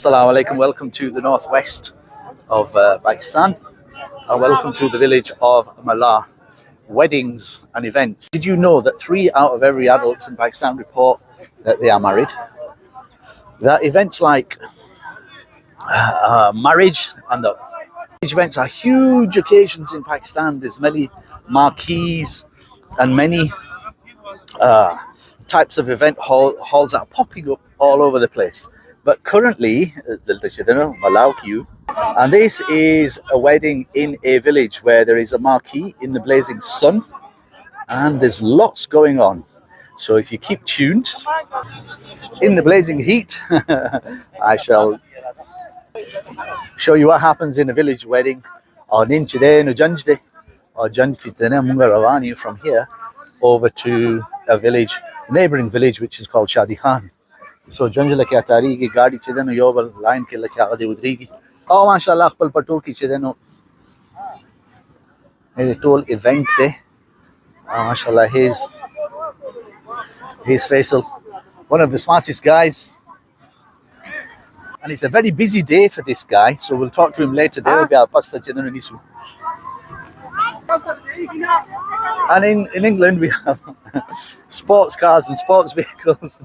Assalamu alaikum, welcome to the northwest of Pakistan and welcome to the village of Mallah. Weddings and events. Did you know that 3 out of every adults in Pakistan report that they are married? That events like marriage and the events are huge occasions in Pakistan. There's many marquees and many types of event halls that are popping up all over the place. But currently, and this is a wedding in a village where there is a marquee in the blazing sun and there's lots going on. So if you keep tuned, in the blazing heat, I shall show you what happens in a village wedding. From here over to a village, a neighboring village, which is called Shadi Khan. So Janjala ke attire ki gaadi chedeno yobal line ke lakha ade udrigi. Oh mashallah khpal patol ki chedeno. A total event there. Mashallah, he's Faisal, one of the smartest guys. And it's a very busy day for this guy, so we'll talk to him later. There will be our pasta chedeno nisu. And in England we have sports cars and sports vehicles.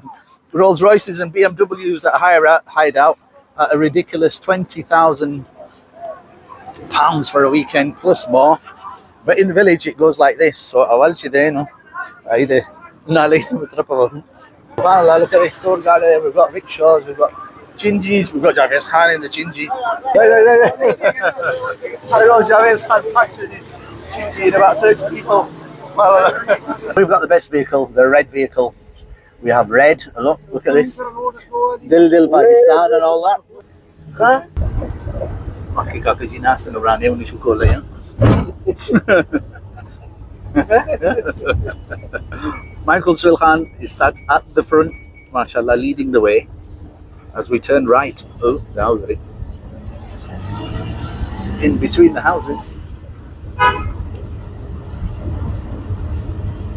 Rolls Royces and BMWs that are hired out at a ridiculous £20,000 for a weekend plus more. But in the village it goes like this. So look at this store guard there. We've got rickshaws, we've got Gingies, we've got Javez Khan in the Gingy. I know Javez Khan packed with his Gingy in about 30 people. We've got the best vehicle, the red vehicle. We have red, look at this. Dil Dil Pakistan and all that. Michael Swil Khan is sat at the front, mashallah, leading the way as we turn right. Oh, now in between the houses.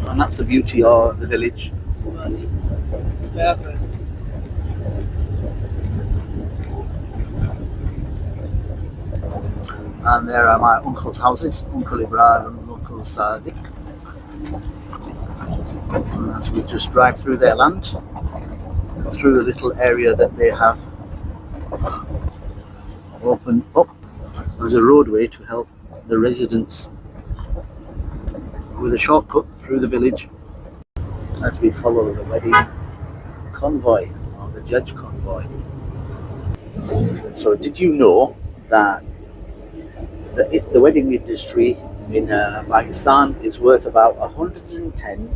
And that's the beauty of the village. And there are my uncle's houses, Uncle Ibrahim and Uncle Sadiq. And as we just drive through their land, through a little area that they have opened up as a roadway to help the residents with a shortcut through the village as we follow the wedding convoy, or the judge convoy. So did you know that the wedding industry in Pakistan is worth about 110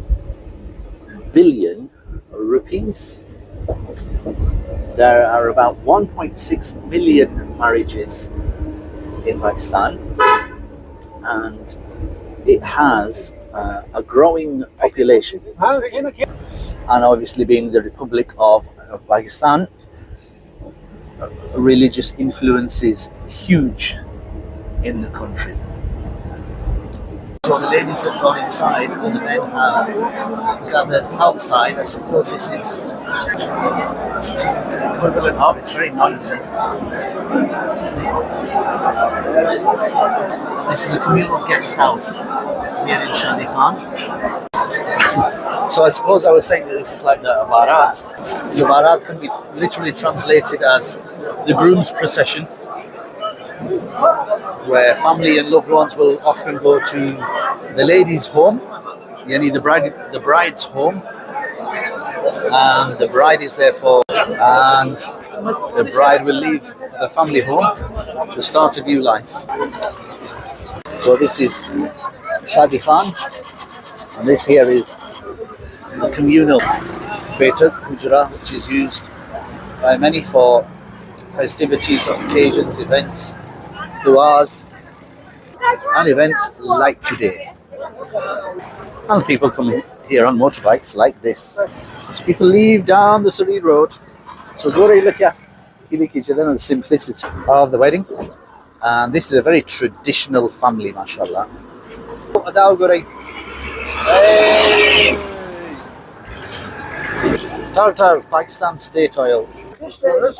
billion rupees? There are about 1.6 million marriages in Pakistan, and it has a growing population. And obviously, being the Republic of Pakistan, religious influence is huge in the country. So the ladies have gone inside and the men have gathered outside. I suppose this is equivalent of, it's very noisy. This is a communal guest house here in Shadi Khan. So I suppose I was saying that this is like the Barat. The Barat can be literally translated as the groom's procession, where family and loved ones will often go to the lady's home, yani the bride's home, and the bride is there and the bride will leave the family home to start a new life. So this is Shadi Khan, and this here is the communal Better Kujra, which is used by many for festivities, occasions, events, du'as, and events like today. And people come here on motorbikes like this. As people leave down the Surrey Road. So go look at the simplicity of the wedding. And this is a very traditional family, mashallah. Tartar, Pakistan state oil.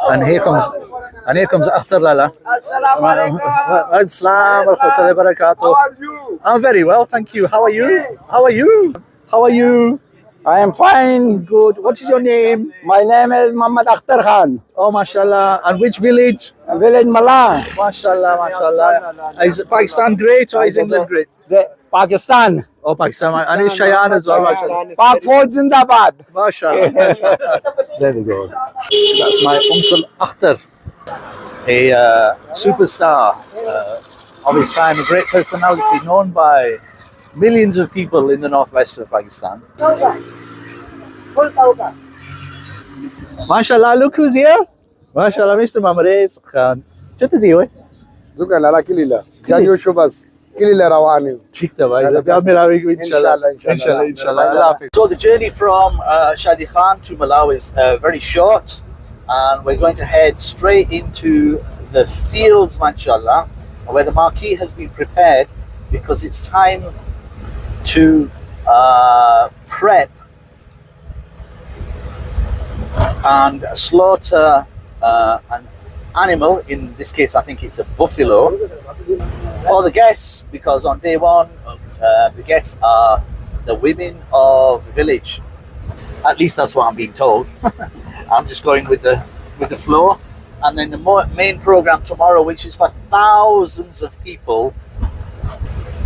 And here comes Akhtar Lala. Assalamu alaikum wa barakatuh. I'm very well, thank you. How are you? How are you? How are you? I am fine. Good. What is your name? My name is Muhammad Akhtar Khan. Oh, mashallah. And which village? Village Mallah. Mashallah, mashallah. Is Pakistan great or is England great? Pakistan. Oh, Pakistan. And is Shayan as well, mashallah. Pak Ford Zindabad. Mashallah, mashallah. There we go. That's my uncle Akhtar, a superstar of his time, a great personality known by millions of people in the northwest of Pakistan. Mashallah, look who's here. Mashallah, Mr. Mamrez Khan. What is he? Zuka lala kilila. Jayo shubas. Kilila rawani. Inshallah. So the journey from Shadi Khan to Mallah is very short, and we're going to head straight into the fields, mashallah, where the marquee has been prepared because it's time to prep and slaughter an animal. In this case, I think it's a buffalo for the guests, because on day one the guests are the women of the village. At least that's what I'm being told. I'm just going with the flow. And then the main program tomorrow, which is for thousands of people,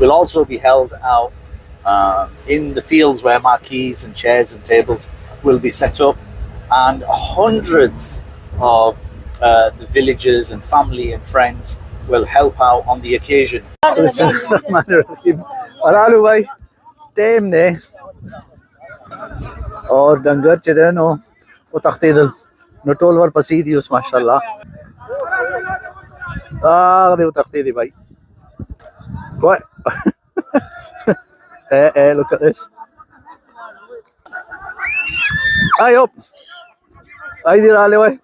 will also be held out in the fields where marquees and chairs and tables will be set up, and hundreds of the villagers and family and friends will help out on the occasion. So runaway time ne और डंगर चेदे no वो तख्ते दल no toll वर पसी दी उस माशाल्लाह दे वो तख्ते दी भाई what look at this. Ay up ay dir आले भाई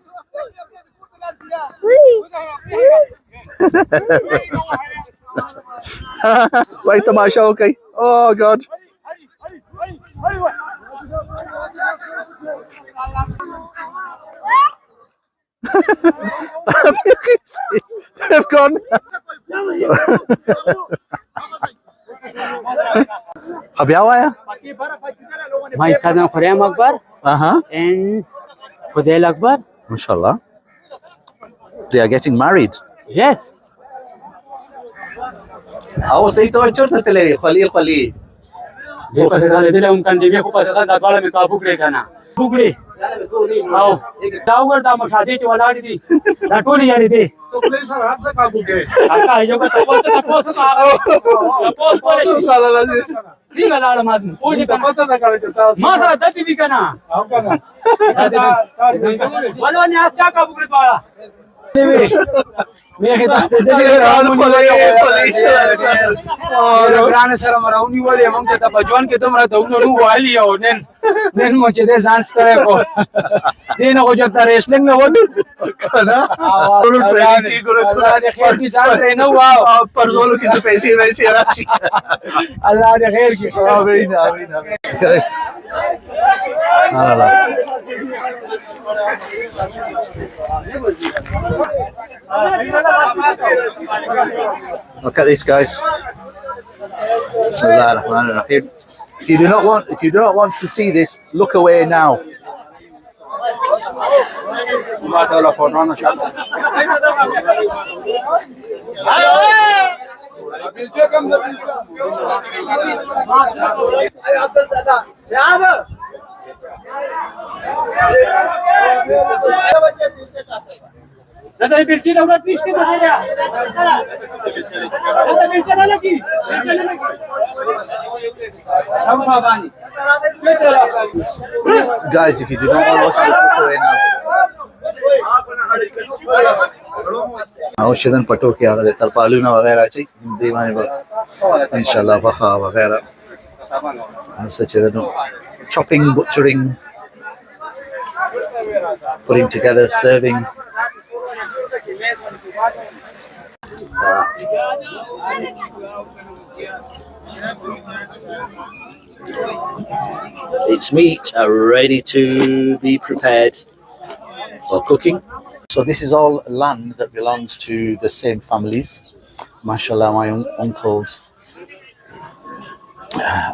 भाई तमाशा हो गई. Oh God. They've gone. अभी आया है? My cousin Khurram Akbar and Fudel Akbar. Mashallah. They are getting married. Yes. आओ सही तो छोड़ देते ले खली खली. ये पता ले दिले उनका दिव्य को पता था दाबाला में काबू करे जाना. बुगली. आओ. दाऊगर दाम शादी चवाला दी. दाटोली यारी दे. तो पुलिस सर हाथ से काबू के. आता है जो का तपोस का तपोस बोले साला लाजी. दी गला माद. कोई का पता था करे चलता. मारा दती दी कना. आओ कना. वालों ने आज क्या काबू करे वाला. मैं कहता और ग्राने सर हमारा उन्हीं वाले हम कहता बजवान के तुम रहता उन्होंने वाली हो नेन मुझे दे सांस तरह को देना हो जाता रेसलिंग में वो ना गुरु ट्रेनिंग की गुरु अल्लाह ने खैर की सांस ट्रेन हुआ पर जोलो किसी पैसे वैसे राशि अल्लाह ने खैर की आमीन आमीन Look at this, guys. Bismillahirrahmanirrahim. If you do not want to see this, look away now. दादा ये बिल्ची लोग अपनी स्थिति बता रहा दादा बिल्ची ना लगी हम खावानी Guys, if you do not want to watch this, look away now. औषधन पटो के आगे तरपालू ना वगैरह चाहिए दीवाने पर इंशाल्लाह वखा वगैरह हम सच्चे दनो chopping, butchering, putting together, serving. Its meat are ready to be prepared for cooking. So this is all land that belongs to the same families. Mashallah, my uncles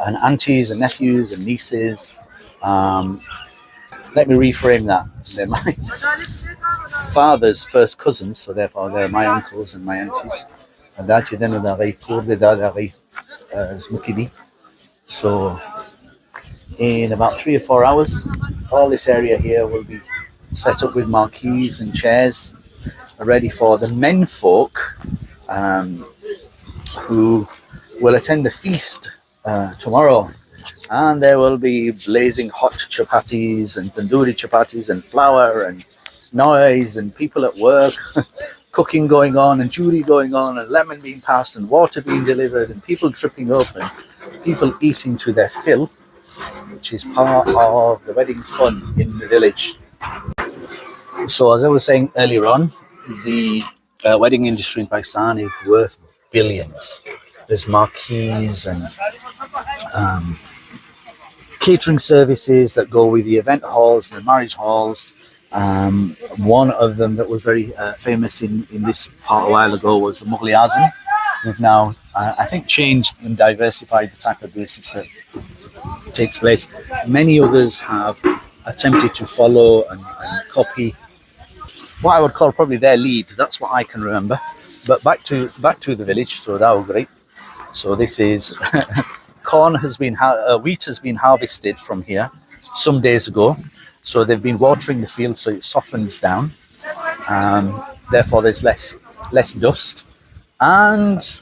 and aunties and nephews and nieces. Let me reframe that. They're my father's first cousins, so therefore they're my uncles and my aunties. So in about 3 or 4 hours, all this area here will be set up with marquees and chairs ready for the men folk who will attend the feast tomorrow. And there will be blazing hot chapatis and tandoori chapatis and flour and noise and people at work, cooking going on and juri going on and lemon being passed and water being delivered and people tripping up and people eating to their fill, which is part of the wedding fun in the village. So as I was saying earlier on, the wedding industry in Pakistan is worth billions. There's marquees and catering services that go with the event halls and the marriage halls. One of them that was very famous in this part a while ago was the Mughal Azam. We've now, I think, changed and diversified the type of business that takes place. Many others have attempted to follow and copy what I would call probably their lead. That's what I can remember. But back to the village. So that was great. So this is corn has been wheat has been harvested from here some days ago. So they've been watering the field so it softens down. Therefore, there's less dust, and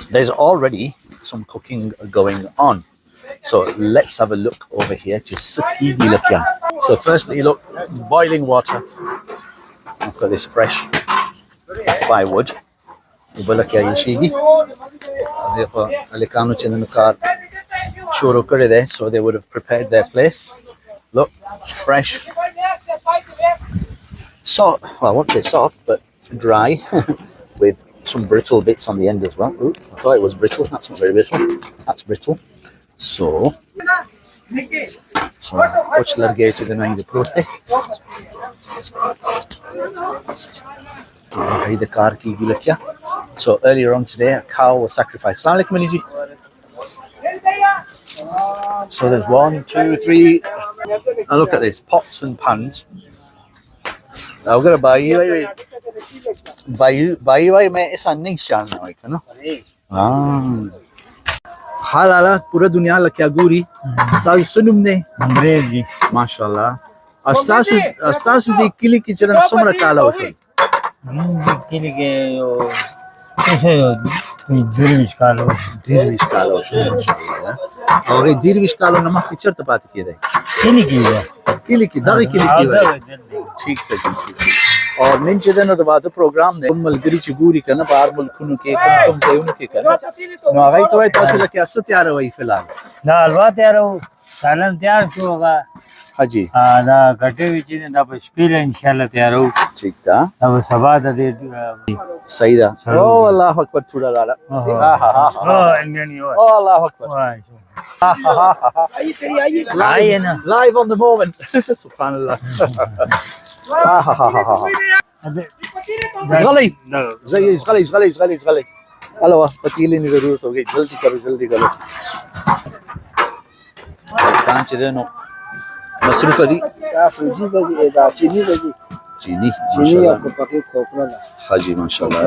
there's already some cooking going on. So let's have a look over here to Sukigi Lakya. So firstly, look, boiling water. I've got this fresh firewood. So they would have prepared their place. Look, fresh. Soft, well, I won't say soft, but dry with some brittle bits on the end as well. Ooh, I thought it was brittle. That's not very brittle. That's brittle. So कुछ लड़के चले नहीं प्रोते the car की गिलकिया. So earlier on today, a cow was sacrificed. Assalamu alaikum, Minnie ji. So there's 1, 2, 3. Now look at this, pots and pans. I'm gonna buy you. मैं ऐसा नहीं जानना है ना. हाँ. हालाला पूरा दुनिया लक्या गुरी. साल सुनुम ने. अंग्रेजी. माशाल्लाह. अस्तासु दी किली की चलन समरा काला हो शो. किली के यो कैसे दीर्घ कालो माशाल्लाह. और ये दीर्घ कालो नमक की चरत बात की है. किली की दागी किली की. ठीक है जी. और निंचे दिन तो बात प्रोग्राम ने मलगरी चुगूरी करना बाहर मुल्कुन के कम से उनके करना नो आगे तो है तासु लके असत तैयार हुई फिलहाल ना हलवा तैयार हो सालन तैयार शो होगा हाजी ना कटे विच ने दा स्पील इंशाल्लाह तैयार हो ठीक था अब सबा दे सही था ओ अल्लाह अकबर थोड़ा लाला हां इंडियन हो ओ अल्लाह अकबर आई ना लाइव ऑन द मोमेंट सुभान इसगली इसगली हेलो पतीले की जरूरत हो गई जल्दी करो काम चले नो मसरूफ दी फ्रूजी बजी दा चीनी आपको पके खोपरा दा हाजी माशाल्लाह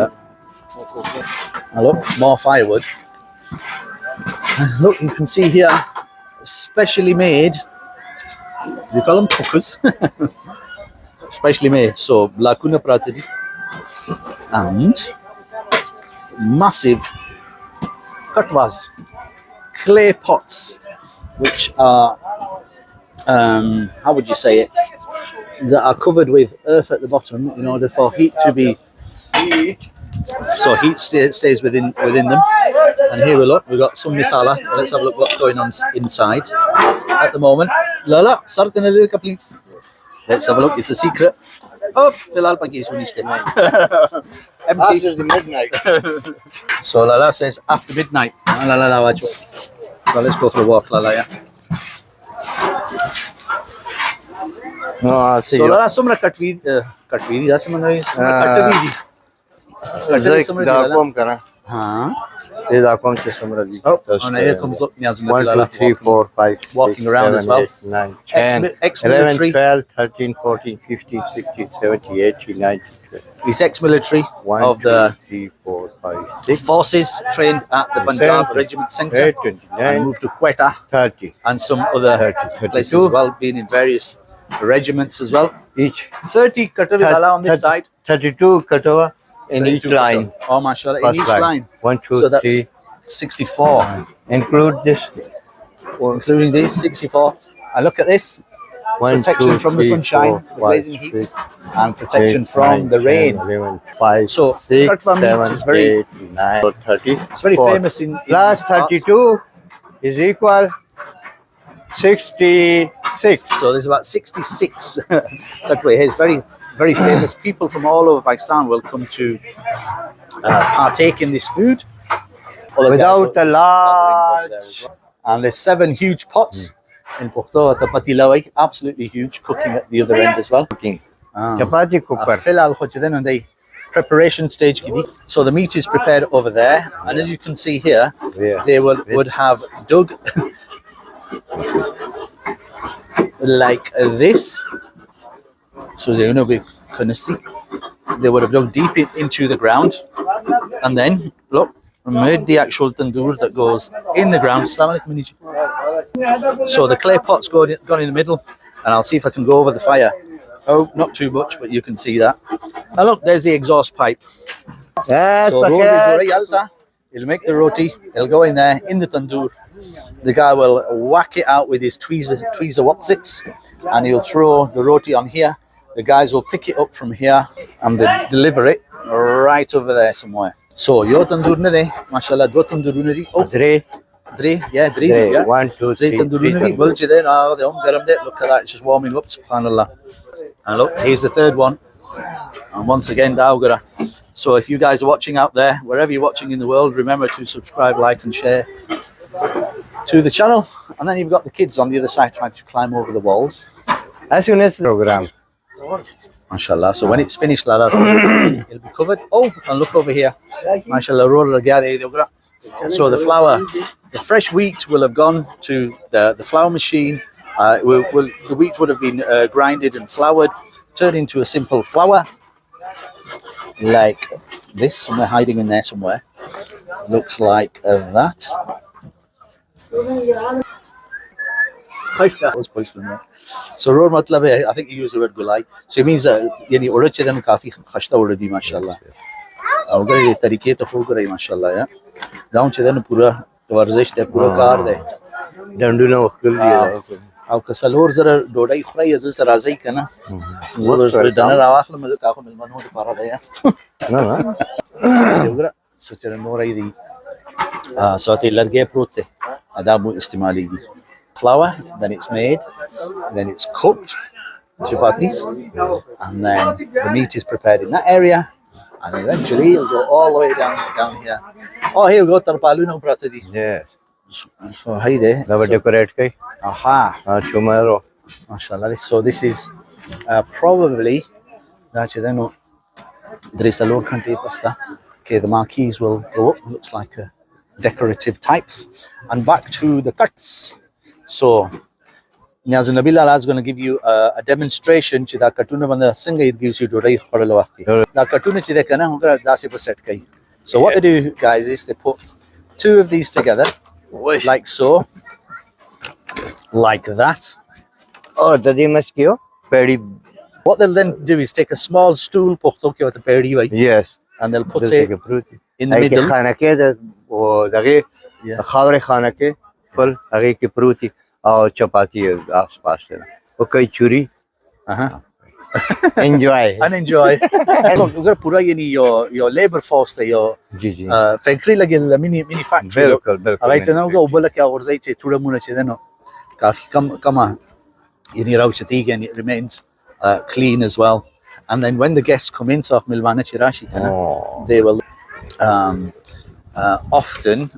hello more firewood look you can see here specially made you call them cookers specially made, so lakuna pratidi and massive katwas, clay pots, which are how would you say it, that are covered with earth at the bottom in order for heat to be so heat stays within them. And here we look, we've got some misala. Let's have a look what's going on inside at the moment. Lala, start in a little please. Let's have a look. It's a secret. Oh, filal pagi suniste. Empty. After the midnight. So Lala says after midnight. Lala wacho. So let's go for a walk, Lala. Yeah. No, So la sumra katvidi da samana katvidi. Katvidi sumra da dilala. kom kara. Huh? This da kom se samra di. Oh, and here comes look Niaz and 1, 2, Nabila 3, 4, 5, 6, walking around 7, as well. 8, 9, 10, 11, Ex-military. 12, 13, 14, 15, 16, 17, 18, 19, 20. He's ex-military 1, of 2, the 3, 4, 5, 6, forces, trained at the Punjab 7, Regiment Centre 8, and 29, moved to Quetta 30. and some other 30, places 32. as well, being in various regiments as well. Each 30 Katavidala on this side. 32 katava in each 32 line. Katav. Oh, mashallah, in First each line. line. 1, 2, So that's 3. 64, Include this. including these 64. And look at this. 1, Protection 2, from the 3, sunshine, 4, the blazing 5, heat, 6, and protection 8, from 9, the 10, rain. 11, 5, So, 6, Katwa meat 7, is very- 8, 9, 30. It's very famous in Plus these parts. 32 is equal 66. So there's about 66 that way. It's very, very famous. People from all over Pakistan will come to partake in this food. Other Without guys a will large- there as well. And there's 7 huge pots in Porto at the Patilawai, absolutely huge, cooking at the other end as well. Chapati cooker. Filal Hochidin and the preparation stage. So the meat is prepared over there, and as you can see here, Yeah. they would have dug like this. So they would have dug deep into the ground, and then look, made the actual tandoor that goes in the ground. Assalamu alaikum, Miniji. So the clay pot's gone in the middle, and I'll see if I can go over the fire. Oh, not too much, but you can see that. And look, there's the exhaust pipe. Yes, So he'll make the roti, he'll go in there in the tandoor. The guy will whack it out with his tweezer watsits, and he'll throw the roti on here. The guys will pick it up from here and they deliver it right over there somewhere. So your tandoor na de, mashallah, do tandoor na di. Oh, Dre. Dre, yeah, Dre. Dre. Yeah. 1, 2, 3. Tandoor na di. Well, there now, the garam de. Look at that, it's just warming up, subhanallah. And look, here's the third one. And once again, Daugara. So if you guys are watching out there, wherever you're watching in the world, remember to subscribe, like and share to the channel. And then you've got the kids on the other side trying to climb over the walls. As soon as the program. MashaAllah. So when it's finished, Lala, it'll be covered. Oh, and look over here. MashaAllah. So the flour, the fresh wheat will have gone to the flour machine. The wheat would have been grinded and floured, turned into a simple flour. Like this, somewhere hiding in there somewhere. Looks like that. So roar matlab hai, I think you use the word gulai. So it means yani urad chedan kafi khashta uradi mashallah. Agar ye tarike to ho garai mashallah ya. Down chedan pura warzish te pura kar de. Danduna wakil diya. او که څلور زره ډوډۍ خورئ دلته راځئ که نه زه به ډنر راواخلم ځکه هغه مېلمنو دپاره دی وګوره څه چې نوری دی ساتې لرګی پروت دی دا مو استعمالیږي flour, then it's made, then it's cooked, chapatis, and then the meat is prepared in that area, and eventually it'll go all the way down here. Oh, here we go, tarpaluna pratadi. Yes. So hi there. Now decorate kai. Aha. Tomorrow. MashaAllah. So this is probably there is a low country pasta. Okay, the marquees will go up. Looks like decorative types. And back to the cuts. So Niaz and Nabila is going to give you a demonstration. Chida cartoon banda singa it gives you to rai khorala waqti. The cartoon chida kana honga 10% kai. So what they do, guys, is they put two of these together. Like so, like that. Oh, the must go. Very. What they'll then do is take a small stool, Yes. and they'll put it in the middle. Full pruti or chapati aspas. Okay, churi. Enjoy. And enjoy. Look, we've got pura your labor force there, your factory like a mini factory. Right now go ubala kya or zaite tura muna chedeno. Kafi kama yini rauchati and it remains clean as well. And then when the guests come in, so milwana chirashi kana, they will often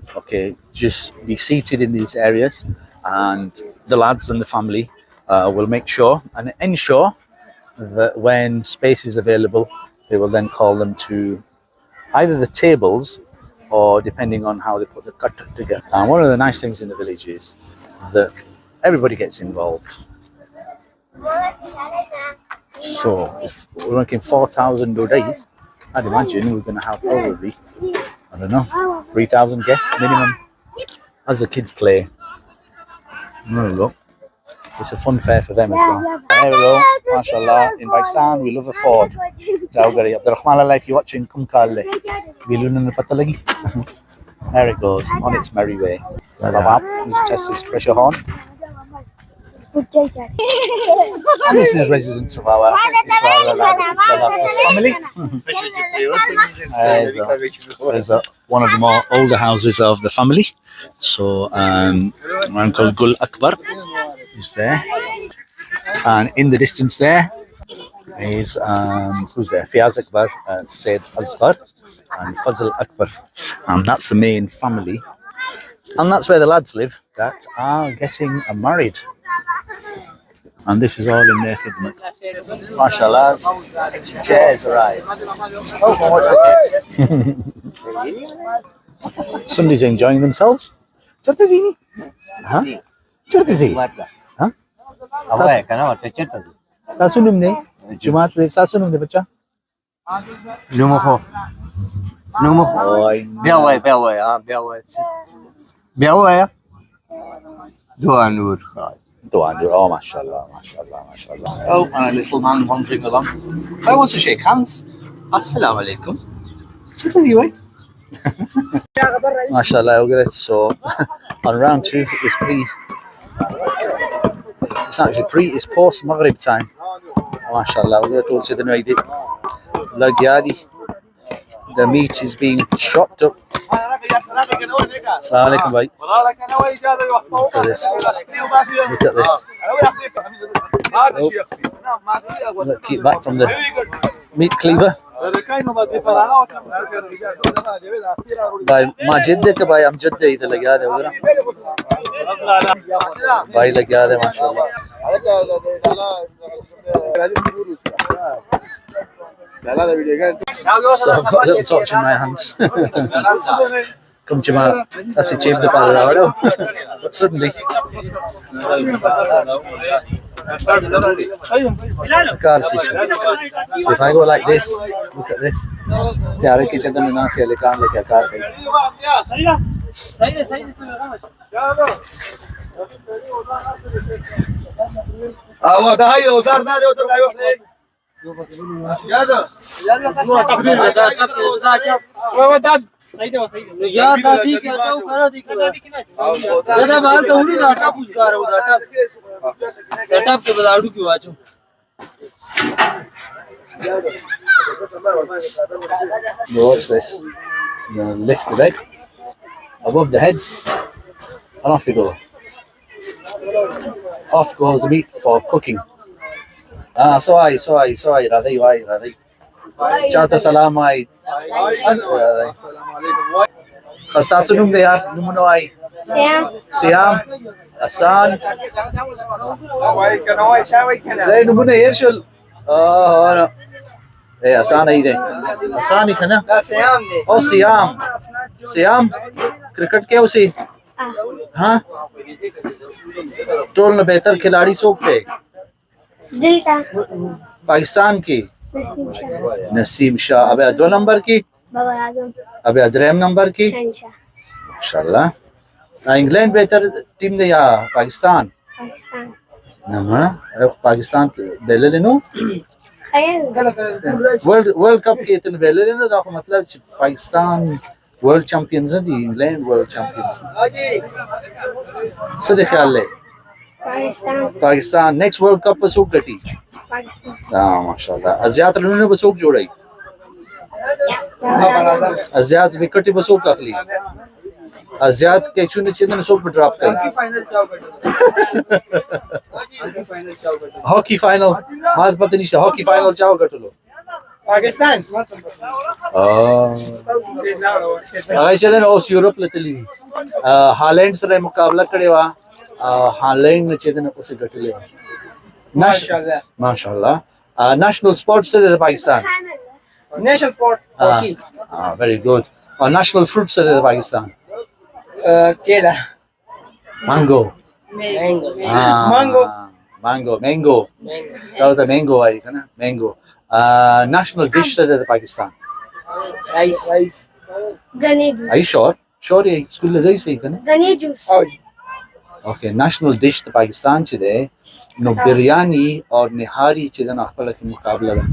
just be seated in these areas, and the lads and the family will make sure and ensure that when space is available, they will then call them to either the tables or depending on how they put the cut together. And one of the nice things in the village is that everybody gets involved. So if we're making 4,000 a day, I'd imagine we're going to have probably, I don't know, 3,000 guests minimum as the kids play. There we go. It's a fun fair for them as well. There we go. MashaAllah. In Pakistan, we love a Ford. Jaugari. Abdurrahman Allah, if you're watching, come kalle. There it goes, on its merry way. Babab, you test this pressure horn. And this is residents of our family. There's one of the more older houses of the family. So, Uncle Gul Akbar is there. And in the distance there is, who's there? Fiaz Akbar, Said Azhar, and Fazl Akbar. And that's the main family. And that's where the lads live that are getting married. And this is all in their khidmat. MashaAllah, chairs arrive. Oh, watch the kids. Somebody's enjoying themselves. Chartazini? Huh? Chartazi? Huh? Tasunum ne? Jumat se tasunum de bacha? Lumoko. Lumoko. Biawai, biawai, biawai. Duanur. Oh, mashallah, mashallah, mashallah. Oh, and a little man wandering along. I want to shake hands. Assalamu alaikum. MashaAllah, so on round 2 it's it's post Maghrib time. MashaAllah, we're going to talk to the Naidi. The meat is being chopped up. Assalamu alaikum, bhai. Look at this. Look at this. Oh. Keep back from the meat cleaver. भाई माँ जिद्दे के भाई हम जिद्दे इधर लगे आ रहे हो ना भाई लगे आ रहे माशाल्लाह so I've got a little torch in my hands. Come to my that's the cheap the power out but suddenly the car is issue. So if I go like this, look at this. Tiare ke chadan na se le kaan le kya car kai. Awa dai udhar na de udhar gayo. यार दादी क्या चाहो करा दी दादा बाहर का उड़ी data पूछ कर रहा हूं डाटा के बदाड़ू क्यों आचो watch this. It's going to lift the bed above the heads and off we go. Off goes the meat for cooking. So I radhi Chata salam ai. Fasta sunum de yaar numuno ai. Siam Asan. Dai numune yershul. Oh no. Eh Asan ai de. Asan hi na. Siam de. Oh Siam cricket ke usi. हाँ toll में बेहतर खिलाड़ी सोचते पाकिस्तान की नसीम शाह अबे 2 number की अबे 3 number की माशाल्लाह इंग्लैंड बेहतर टीम दे या पाकिस्तान ना पाकिस्तान बेले लेनो वर्ल्ड कप के इतने बेले लेनो तो मतलब पाकिस्तान वर्ल्ड चैंपियंस हैं जी इंग्लैंड वर्ल्ड चैंपियंस सदे ख्याल ले पाकिस्तान नेक्स्ट वर्ल्ड कप पर सूख गटी हाँ माशाल्लाह अज़ियात ने बसूक जोड़ाई अज़ियात विकेट बसूक अखली अज़ियात के चुने चीज़ ने सूख ड्रॉप कर हॉकी फाइनल मार पता नहीं हॉकी फाइनल चाहो गटलो पाकिस्तान आई चलन ओस यूरोप लतली हालैंड से मुकाबला करे वा हालैंड ने चेतन उसे गटले MashaAllah. MashaAllah. National sports of the Pakistan. National sport, hockey. Very good. National fruits of the Pakistan. Kela. Mango. Mango. Mango. That was a mango, mango. National dish of the Pakistan. Rice. Are you sure? Sure, yeah. School is easy, Gani juice. Oh, Okay, national dish the Pakistan today. No biryani or nihari chida na khpala ki muqabla da.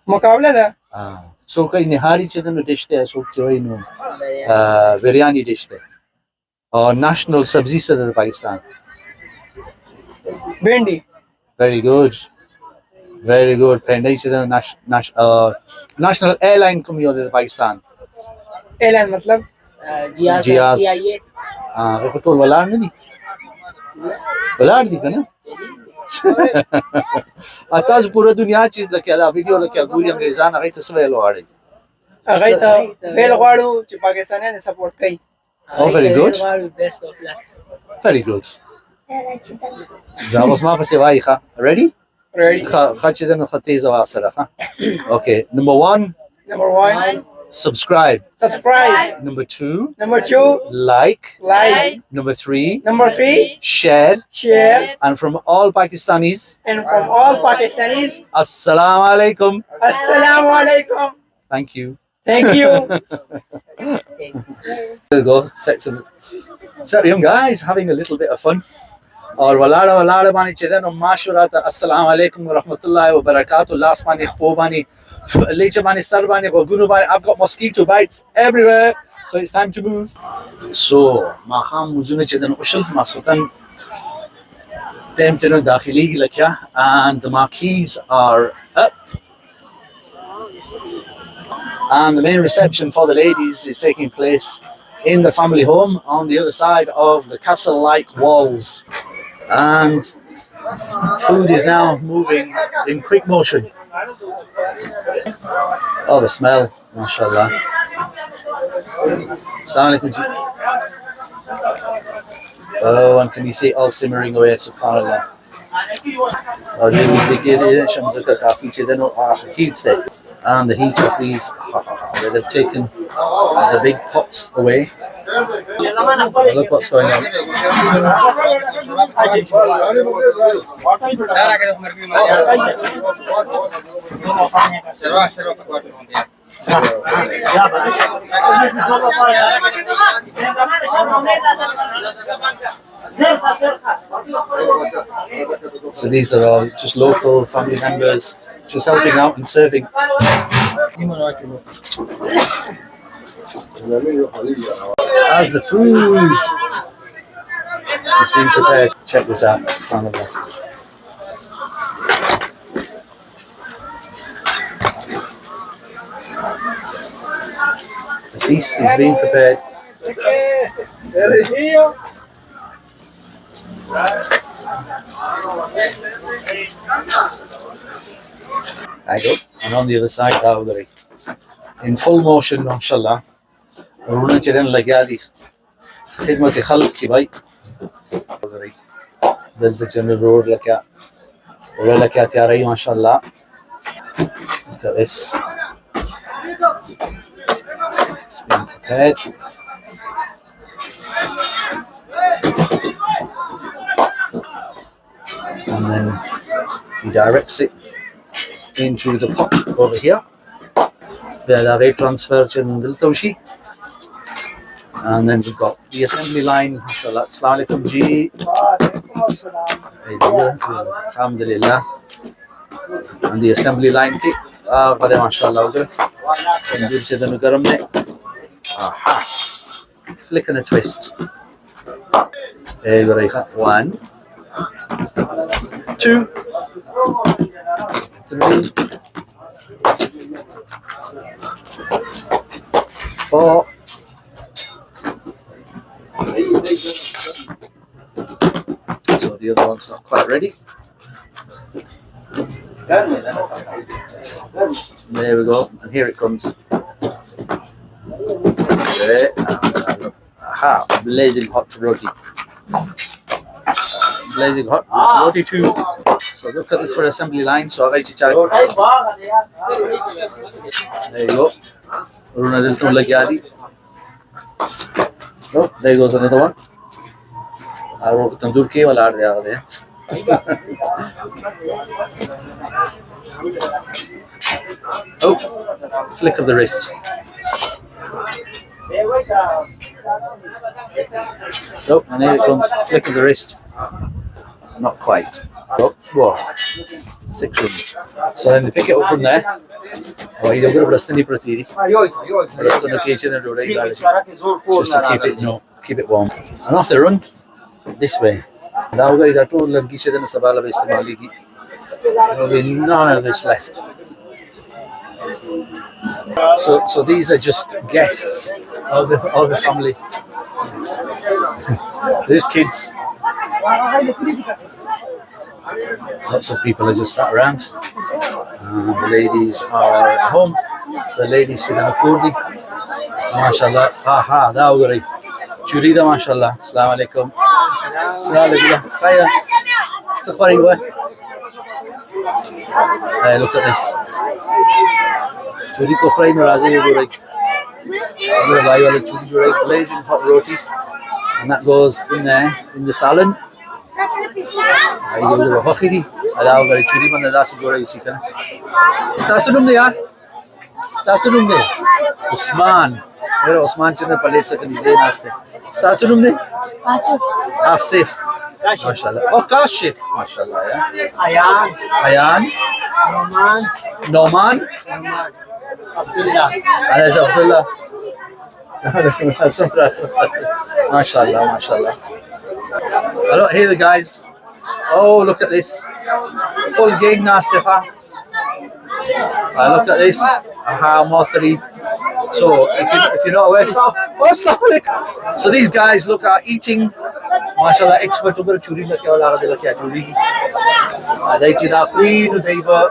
मुकाबला था. So kai nihari chida no dish there so joy no biryani dish there. Or national sabzi sada the Pakistan. भिंडी. Very good. Very good. Pendai chida national airline come here the Pakistan. Airline मतलब Jiyaz. Ko tol wala nahi. Wala di kana. Ataz pura dunia चीज लके आला video लके पूरी अंग्रेजान अगै तस्वीर लवाड़े. अगै ता fail गाड़ू چې पाकिस्तानियों सपोर्ट कई. Oh, very good. Best of luck. Very good. Vamos ma pase vai kha. Ready? Ready. Kha chida no khatiza wa sara kha. Okay, number 1, Number 1, subscribe. subscribe. Number 2, Number 2, like. like. Number 3, Number 3, share. share. And from all Pakistanis, And from all Pakistanis, Assalamu alaikum. Assalamu alaikum. Thank you. Thank you. There we go. Set young guys having a little bit of fun. Or walada bani chida no mashurata. Assalamu alaikum wa rahmatullahi wa barakatuh. Last bani khpo bani. Lecha bani sar bani gunu bani. I've got mosquito bites everywhere. So it's time to move. So maham muzuna chida no ushul maskhatan. Time chino dakhili lakya. And the marquees are up. And the main reception for the ladies is taking place in the family home on the other side of the castle-like walls. And food is now moving in quick motion. Oh, the smell, mashallah. Assalamu alaikum ji. Oh, and can you see it all simmering away, subhanallah. Oh, and the heat of these, they've taken the big pots away. Oh, look what's going on. So these are all just local family members just helping out and serving. As the food is being prepared, check this out, subhanallah. The feast is being prepared. I go. And on the other side, in full motion, mashallah. Runa chiran lagya di. Khidmat khalq ki bhai. Dal the road lakya. Ola lakya tiyar hai, mashallah. Look at this. It's been prepared. And then he directs it into the pot over here. Where transfer to and then we've got the assembly line. Inshallah. Assalamu alaikum ji. Alhamdulillah. And the assembly line ki. Mashallah. Aha. Flick and a twist. 1, 2, 3, 4. So the other one's not quite ready. There we go, and here it comes. Aha, blazing hot roti. blazing hot. Roti too. So look at this for assembly line. So there you go. Runa dil tu lagi adi. Oh, there goes another one. Aro tandoor ke wala aad diya there. Oh, flick of the wrist. Oh, and here it comes. Flick of the wrist. Not quite. Oh, whoa. 6 rooms. So then they pick it up from there. Oh, you don't get a blastini pratiri. Blast on the kitchen and do it. Just to keep it warm. And off they run this way. Now we're going to go to the kitchen and sabala istemali. There will be none of this left. So these are just guests of the family. There's kids. Lots of people are just sat around. The ladies are at home. So the ladies sit in a kurdi. MashaAllah. Ha, da ugari. Churida MashaAllah. Assalamu alaikum. Assalamu alaikum. Hiya. Safari wa. Hey, look at this. Churi ko fry narazi ugari. Blazing hot roti. And that goes in there, in the salon. Usman. Usman chine plate se kani zain aste. Stasunum ne? Asif. MashaAllah. Oh, Kashif. MashaAllah. Yeah. Ayan. Noman. Abdullah. Abdullah. MashaAllah. Hello, here the guys. Oh, look at this. Full game Nastifa. Look at this. Aha, Mothrid. So, if you're not aware, so these guys look are eating. MashaAllah, expert over churi la kya wala dela kya churi. Adai chi da queen daiba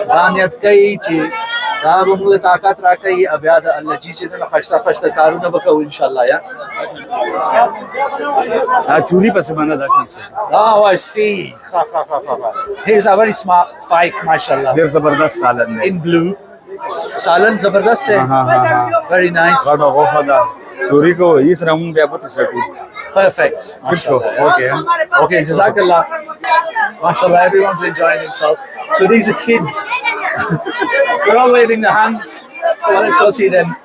daniyat kai chi da bumle takat ra kai abyad Allah ji se na khashta karuna baka inshallah ya. Churi pasamana darshan se. Oh, I see. He's a very smart fike, MashaAllah. They're zabardast salan In blue. Salan zabardast hai. Very nice. Churi ko is ramun be abut setu. Perfect. Good show. MashaAllah. Okay, Jazakallah. MashaAllah, everyone's enjoying themselves. So these are kids. They're all waving their hands. Come on, let's go see them.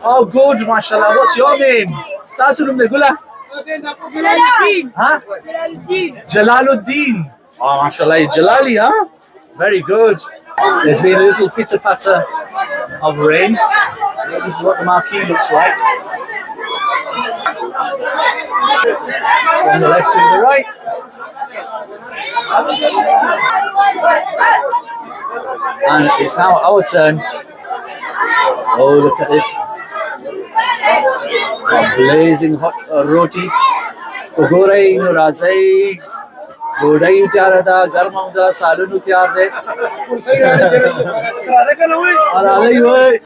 Oh, good, MashaAllah. What's your name? Stasunum ne gula? Huh? Jalaluddin. Oh, MashaAllah, Jalali, huh? Very good. There's been a little pitter patter of rain. This is what the marquee looks like. From the left to the right. And it's now our turn. Oh, look at this. A blazing hot roti. Kogorai nurazai. Godai utiarada, garmauda, salun utiarde. Aradai hoy.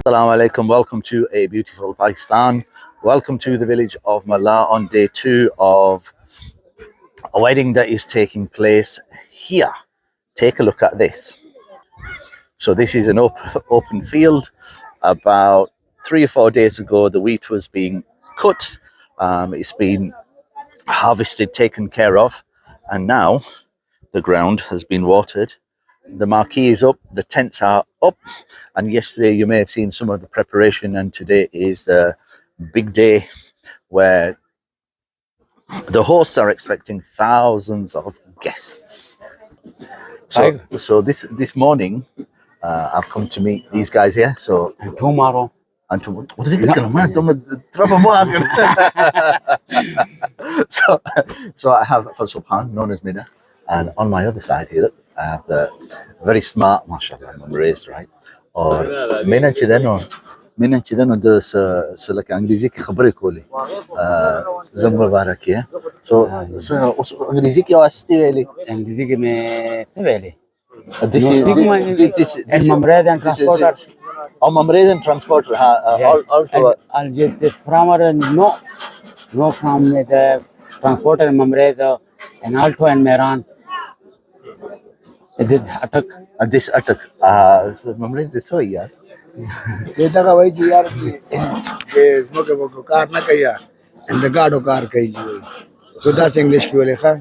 Assalamu alaikum, welcome to a beautiful Pakistan. Welcome to the village of Mallah on day 2 of a wedding that is taking place here. Take a look at this. So this is an open field. About 3 or 4 days ago, the wheat was being cut. It's been harvested, taken care of, and now the ground has been watered. The marquee is up, the tents are up, and yesterday you may have seen some of the preparation, and today is the big day where the hosts are expecting thousands of guests. So this morning I've come to meet these guys here. So tomorrow. So I have Subhan, known as Minnah, and on my other side here, look, I have the very smart, mashallah, I'm raised, right? Or Minnah Minnah د لکه انګریزي کې خبرې کولې زه مبارک یم سو اوس انګریزي کې واسطې ویلې انګریزي کې مې څه ویلې this ممرد and transporter او ممرد and transporter all to I'll get this from no from the transporter and ممرد and alto and meran this attack this attack ممرد this way یار دغه وایي چې یار چې زموږ په کار نه کوي د ګاډو کار کوي خو داسې انګلیش کې ولې ښه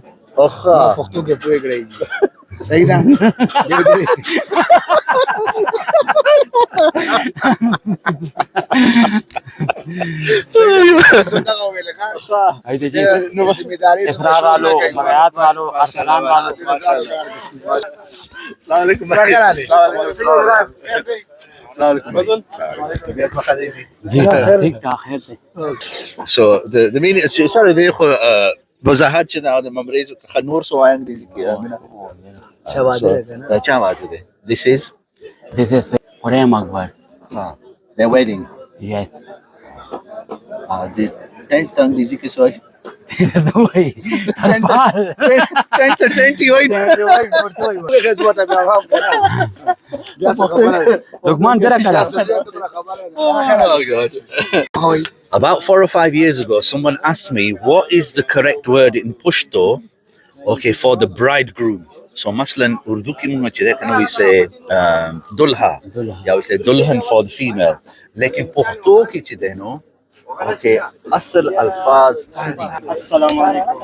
اوخه پښتو کې پوهې کړی صحیح ده دغه ویلې ښه نو ذمہداري اقرار والو مراعات والو ارسلان والو السلام علیکم جی ٹھیک ٹھاک خیر سے so the meaning sorry دی خو وضاحت چې دا د ممریز خنور سو وای انګریزي کې چا واده ده چا واده ده this is قرآن اکبر their wedding yes the 10th انګریزي کې سوای وای 10th to 20 وای لقمان ترى كلام About 4 or 5 years ago, someone asked me, what is the correct word in Pashto, okay, for the bridegroom? So, maslan, Urdu ki can we say dulha? Yeah, we say dulhan for the female. Lekin Pashto ki chide, no? Okay, asal alfaz sidi. Assalamu alaikum.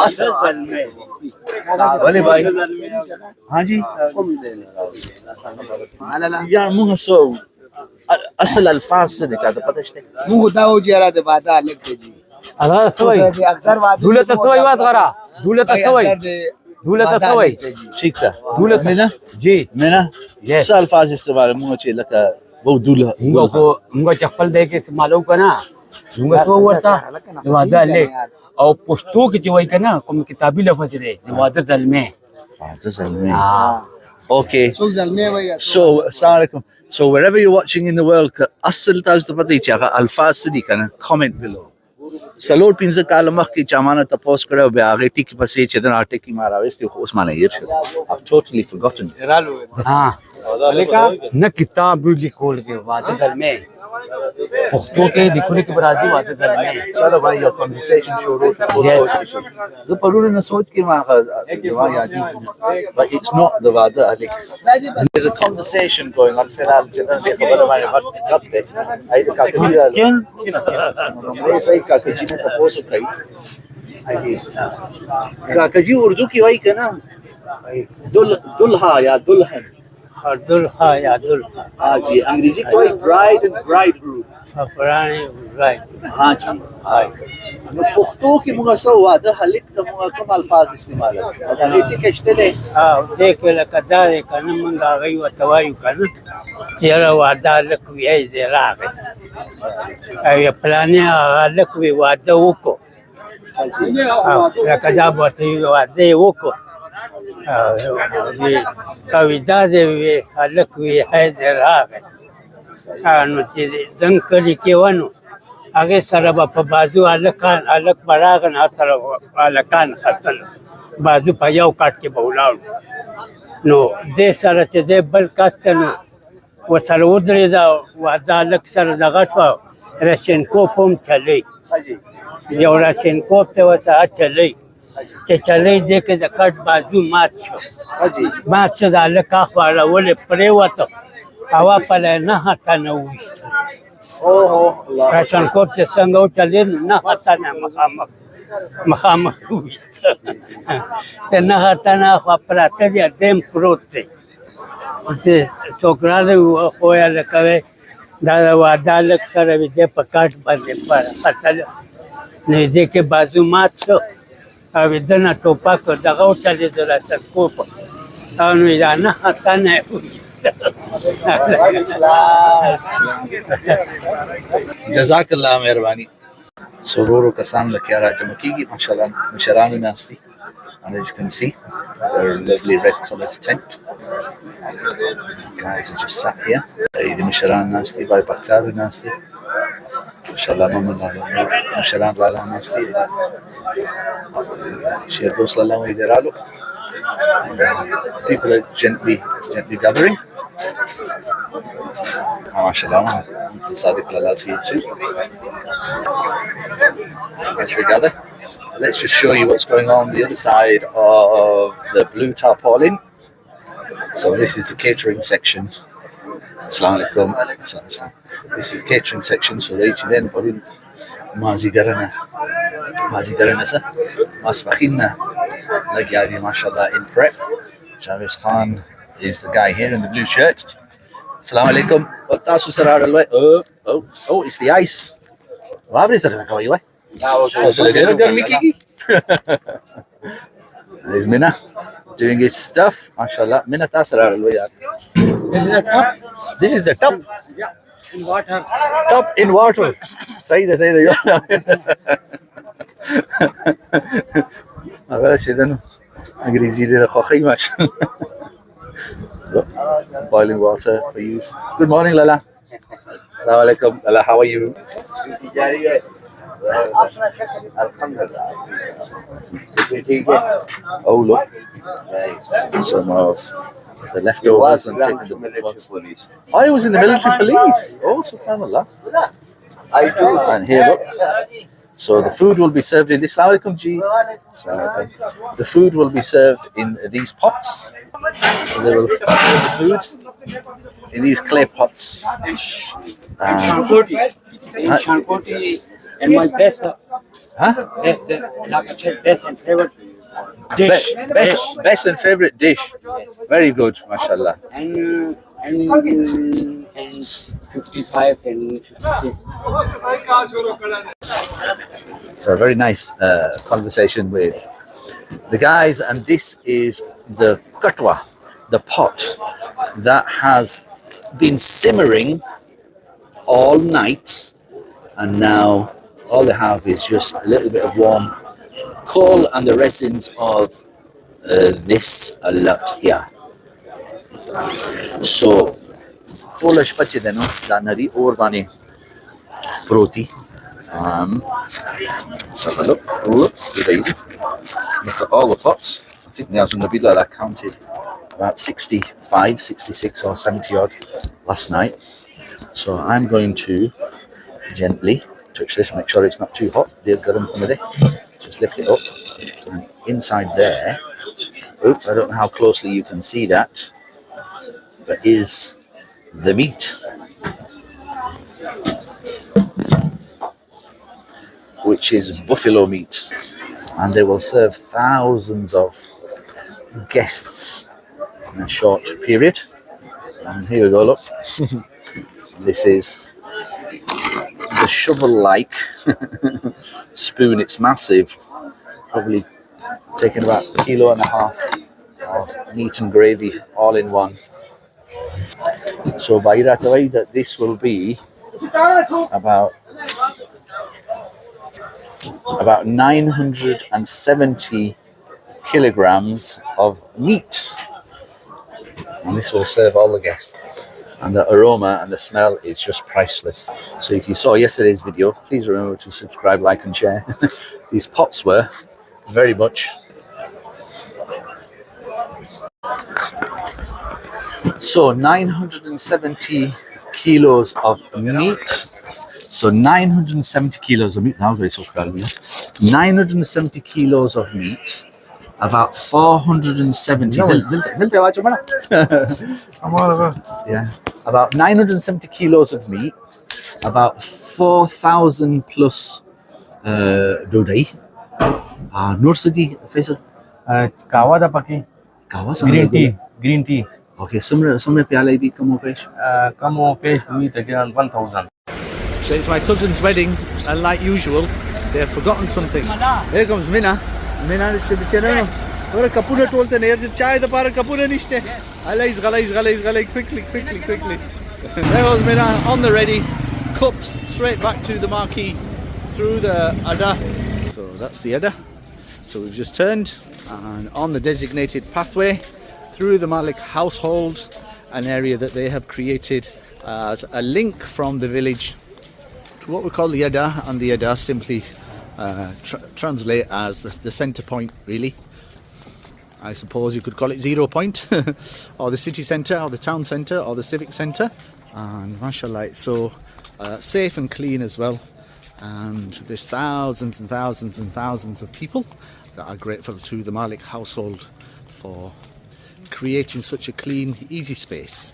Asal Wale bhai. Haan ji? Yeah, munga so. اصل الفاظ څه دي چا ته پته شته موږ دا و چې را د واده الګ دی هذا سوي اکثر واده دولت سوي واد غرا دولت سوي دولت سوي ٹھیک ده دولت Minnah جی Minnah Yes. څه الفاظ استعمال موږ چې لکه وو دوله موږ چپل دې کې استعمالو کنه موږ سو ورته واده لیک او پښتو کې چې وای کنه کوم کتابي لفظ دی واده زلمه okay څوک زلمه وایي so assalamu alaikum so wherever you're watching in the world اصل تاسو ته پته چې هغه الفاظ څه دي کنه comment below سلور پینځه کال مخکې چې امانه تاسو کړو بیا هغه ټیک پسې چې دا ټیک ما راوستي خو اوس مانه هیر شو I've totally forgotten ها نه کتاب لیکول کې واده زلمه پښتو کې لیکل کې برادي واده زلمه چلو بھائی یو conversation شروع شو ټول سوچ کې شو زه پرونه نه سوچ کې ما دوا یادی but it's not the واده الیک there's a conversation going on فلال چې نن خبره باندې وخت کپ ده اې کا کړی نو صحیح کا کړی نه تاسو کوي کا کجی اردو کې وای کنه دلها یا دلهن دلها یا دلها हाँ जी अंग्रेजी को bride and bridegroom پرانی راي हाँ जी نو پښتو کې موږ سو واده هلیک ته موږ کوم الفاظ استعمال دا دې کې شته ده دې کې لکه دا کنه مونږ هغه وتوایو کنه چې را واده لکوي دې راغی ای پلانې لکوي واده وکړو لکه دا بوته واده وکړو او دا دې لکوي دې راغی نو چې څنګه کلی کې ونه هغه سره په بازو الک براغن اثر الکان خطل بازو په یو کټ کې بولاو نو دې سره چې دې بل کاستنو وسره ودرې دا واده الک سره دغه شو راشن کو پم چلی یو راشن کو ته وسه چلی چې چلی دې کې د کټ بازو مات شو مات شو د الک اخواله ولې پرې وته هوا په نه هتا نه وشت راشن کوپ چې څنګه وچلې نه هتا نه مخامخ وشت ته نه هتا نه خو پراته دې دیم پروت دی چې څوکراله خو یې لکوي دا واده لک سره دې په کاټ باندې پر خطل نه دې کې بازو مات شو او دنه ټوپک دغه وچلې د راشن کوپ او نو دا نه هتا نه جزاک الله مهرباني سرور کسان لکه راځم کیږي ماشاءالله مشرانو ناشتي and as you can see Their lovely red coloured tent. Guys are just sat here. Eid Musharan Nasti by Baktaru Nasti. Inshallah Musharan Lala Nasti. Share Sallallahu Alaihi People are gently gathering. MashaAllah, Sadiq Lala's here too. As they gather, let's just show you what's going on the other side of the blue tarpaulin. So this is the catering section. Assalamu alaikum. This is the catering section. So they then Mazi Garana sir. Masbakhinna. Like Yadi MashaAllah in prep. Chavez Khan is the guy here in the blue shirt. Assalamu alaikum. Oh, it's the ice. There's Minnah doing his stuff. MashaAllah. Minnah tasar This is the top. Yeah, in water. Top in water. Say the. Boiling water for use. Good morning, Lala. Assalamu alaikum. Lala, how are you? Oh, look. Some of the leftovers and taking the police. I was in the military police. Oh, subhanallah. I do. And here, look. So the food will be served in this. Assalamu alaikum, Ji. The food will be served in these pots. So they will serve the food in these clay pots. Shankoti and my best and favorite dish. Best and favorite dish. Very good, mashallah. And 55 and 56. So a very nice conversation with the guys, and this is the katwa, the pot that has been simmering all night, and now all they have is just a little bit of warm coal and the resins of this lot here. So Polish pachideno danari orbani proti. So look at all the pots. I think the Nabila I counted about 65, 66 or 70 odd last night. So I'm going to gently touch this, make sure it's not too hot. Just lift it up, and inside there, I don't know how closely you can see that, but is the meat, which is buffalo meat, and they will serve thousands of guests in a short period. And here we go, look. This is the shovel-like spoon. It's massive, probably taking about 1.5 kilos of meat and gravy all in one. So by Iratawai, that this will be about 970 kilograms of meat, and this will serve all the guests. And the aroma and the smell is just priceless. So if you saw yesterday's video, please remember to subscribe, like and share. These pots were very much. So 970 kilos of meat. So 970 kilos of meat. 970 kilos of meat. About 470. Yeah. About 970 kilos of meat. About 4,000 plus dodai. Nursadi, Faisal. Kawa da paki. Kawa Green tea. Okay, somewhere pyala bhi kamo pesh. Kamo pesh meat again 1,000. So it's my cousin's wedding, and like usual, they have forgotten something. Here comes Minnah. Minnah is the channel. Where kapuna told the near the chai the para kapuna nishte. Alais, quickly. There was Minnah on the ready. Cups straight back to the marquee through the Ada. So that's the Ada. So we've just turned And on the designated pathway through the Malik household, an area that they have created as a link from the village to what we call the Yada, and the Yada simply translate as the centre point, really. I suppose you could call it 0 point, or the city centre, or the town centre, or the civic centre. And mashallah, it's so safe and clean as well. And there's thousands and thousands and thousands of people that are grateful to the Malik household for creating such a clean, easy space.